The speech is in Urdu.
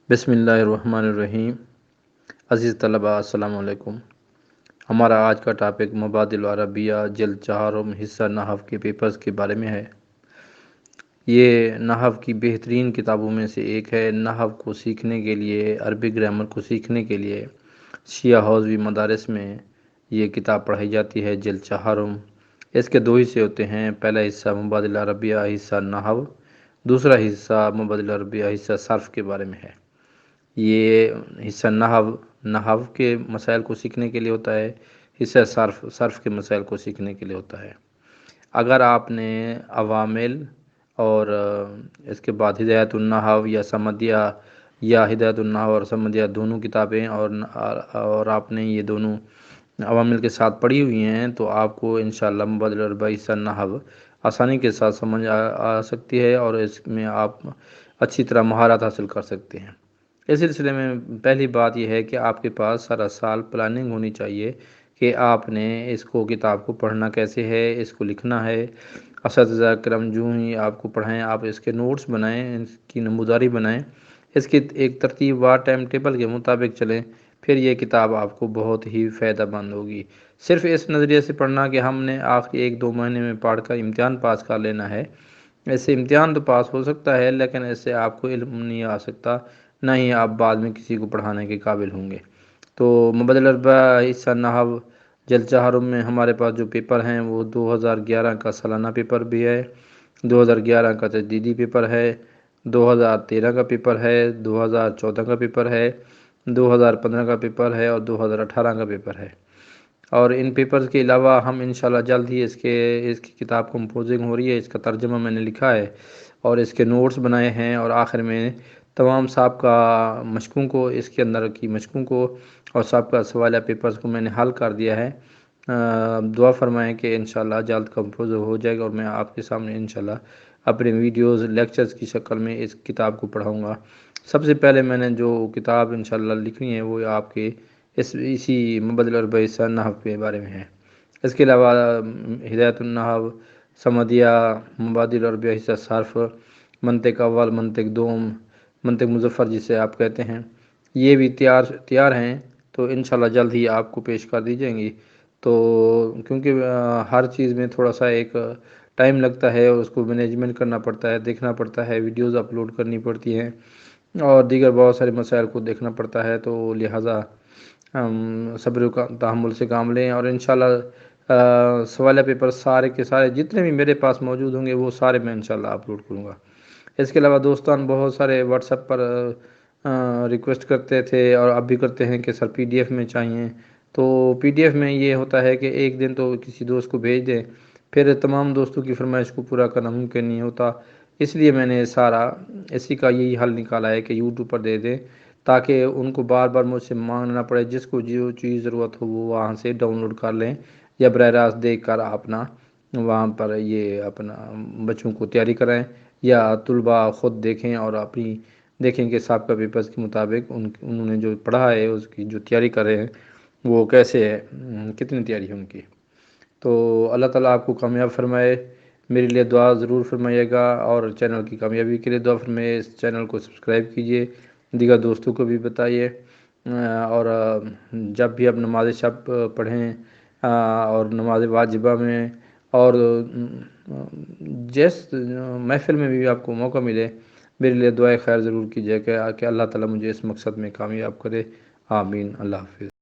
بسم اللہ الرحمن الرحیم۔ عزیز طلباء السلام علیکم۔ ہمارا آج کا ٹاپک مبادل عربیہ جلد چہارم حصہ نحو کے پیپرز کے بارے میں ہے۔ یہ نحو کی بہترین کتابوں میں سے ایک ہے۔ نحو کو سیکھنے کے لیے، عربی گرامر کو سیکھنے کے لیے شیعہ حوزوی مدارس میں یہ کتاب پڑھائی جاتی ہے۔ جلد چہارم، اس کے دو حصے ہوتے ہیں۔ پہلا حصہ مبادل عربیہ حصہ نحو، دوسرا حصہ مبادل عربیہ حصہ صرف کے بارے میں ہے۔ یہ حصہ نحو کے مسائل کو سیکھنے کے لیے ہوتا ہے، حصہ صرف کے مسائل کو سیکھنے کے لیے ہوتا ہے۔ اگر آپ نے عوامل اور اس کے بعد ہدایت النحو یا سمدیہ یا ہدایت النحو اور سمدیہ دونوں کتابیں اور آپ نے یہ دونوں عوامل کے ساتھ پڑھی ہوئی ہیں تو آپ کو انشاءاللہ مبادل عربیہ حصہ نحو آسانی کے ساتھ سمجھ آ سکتی ہے اور اس میں آپ اچھی طرح مہارت حاصل کر سکتے ہیں۔ اس سلسلے میں پہلی بات یہ ہے کہ آپ کے پاس سارا سال پلاننگ ہونی چاہیے کہ آپ نے اس کو کتاب کو پڑھنا کیسے ہے، اس کو لکھنا ہے۔ اساتذہ کرام جو ہی آپ کو پڑھائیں، آپ اس کے نوٹس بنائیں، اس کی نموداری بنائیں، اس کی ایک ترتیب وار ٹائم ٹیبل کے مطابق چلیں، پھر یہ کتاب آپ کو بہت ہی فائدہ مند ہوگی۔ صرف اس نظریے سے پڑھنا کہ ہم نے آخری 1-2 مہینے میں پڑھ کر امتحان پاس کر لینا ہے، ایسے امتحان تو پاس ہو سکتا ہے لیکن اس سے آپ کو علم نہیں آ سکتا، نہ ہی آپ بعد میں کسی کو پڑھانے کے قابل ہوں گے۔ تو مبادل عربیہ حصہ نحو جلد چہارم میں ہمارے پاس جو پیپر ہیں وہ 2011 کا سالانہ پیپر بھی ہے، 2011 کا تجدیدی پیپر ہے، 2013 کا پیپر ہے، 2014 کا پیپر ہے، 2015 کا پیپر ہے اور 2018 کا پیپر ہے۔ اور ان پیپرز کے علاوہ ہم انشاءاللہ جلد ہی اس کی کتاب کمپوزنگ ہو رہی ہے، اس کا ترجمہ میں نے لکھا ہے اور اس کے نوٹس بنائے ہیں، اور آخر میں تمام سابقہ مشقوں کو، اس کے اندر کی مشقوں کو اور سابقہ سوالیہ پیپرز کو میں نے حل کر دیا ہے۔ دعا فرمائیں کہ انشاءاللہ جلد کمپوز ہو جائے گا اور میں آپ کے سامنے انشاءاللہ اپنے ویڈیوز لیکچرز کی شکل میں اس کتاب کو پڑھاؤں گا۔ سب سے پہلے میں نے جو کتاب انشاءاللہ لکھنی ہے وہ آپ کے اسی مبادل عربیہ حصہ نحو کے بارے میں ہے۔ اس کے علاوہ ہدایت النحو، سمدیہ، مبادل عربیہ حصہ صرف، منطق اول، منطق دوم، منطق مظفر جسے آپ کہتے ہیں، یہ بھی تیار ہیں تو انشاءاللہ جلد ہی آپ کو پیش کر دی جائیں گی۔ تو کیونکہ ہر چیز میں تھوڑا سا ایک ٹائم لگتا ہے اور اس کو مینجمنٹ کرنا پڑتا ہے، دیکھنا پڑتا ہے، ویڈیوز اپلوڈ کرنی پڑتی ہیں اور دیگر بہت سارے مسائل کو دیکھنا پڑتا ہے، تو لہٰذا صبر و تحمل سے کام لیں اور انشاءاللہ سوالیہ پیپر سارے کے سارے جتنے بھی میرے پاس موجود ہوں گے وہ سارے میں انشاءاللہ اپلوڈ کروں گا۔ اس کے علاوہ دوستان بہت سارے واٹس ایپ پر ریکویسٹ کرتے تھے اور اب بھی کرتے ہیں کہ سر پی ڈی ایف میں چاہیے، تو پی ڈی ایف میں یہ ہوتا ہے کہ ایک دن تو کسی دوست کو بھیج دیں، پھر تمام دوستوں کی فرمائش کو پورا کرنا ممکن نہیں ہوتا، اس لیے میں نے اسی کا یہی حل نکالا ہے کہ یوٹیوب پر دے دیں تاکہ ان کو بار بار مجھ سے مانگنا نہ پڑے، جس کو جو چیز ضرورت ہو وہ وہاں سے ڈاؤن لوڈ کر لیں یا براہ راست دیکھ کر اپنا وہاں پر یہ اپنا بچوں کو تیاری کرائیں یا طلباء خود دیکھیں اور اپنی دیکھیں کہ سابقہ پیپرز کے مطابق انہوں نے جو پڑھا ہے اس کی جو تیاری کر رہے ہیں وہ کیسے ہے، کتنی تیاری ہے ان کی۔ تو اللہ تعالیٰ آپ کو کامیاب فرمائے، میرے لیے دعا ضرور فرمائیے گا اور چینل کی کامیابی کے لیے دعا فرمائیے۔ اس چینل کو سبسکرائب کیجئے، دیگر دوستوں کو بھی بتائیے، اور جب بھی آپ نماز شب پڑھیں اور نماز واجبہ میں اور جس محفل میں بھی آپ کو موقع ملے میرے لیے دعائے خیر ضرور کیجیے کہ اللہ تعالیٰ مجھے اس مقصد میں کامیاب کرے۔ آمین۔ اللہ حافظ۔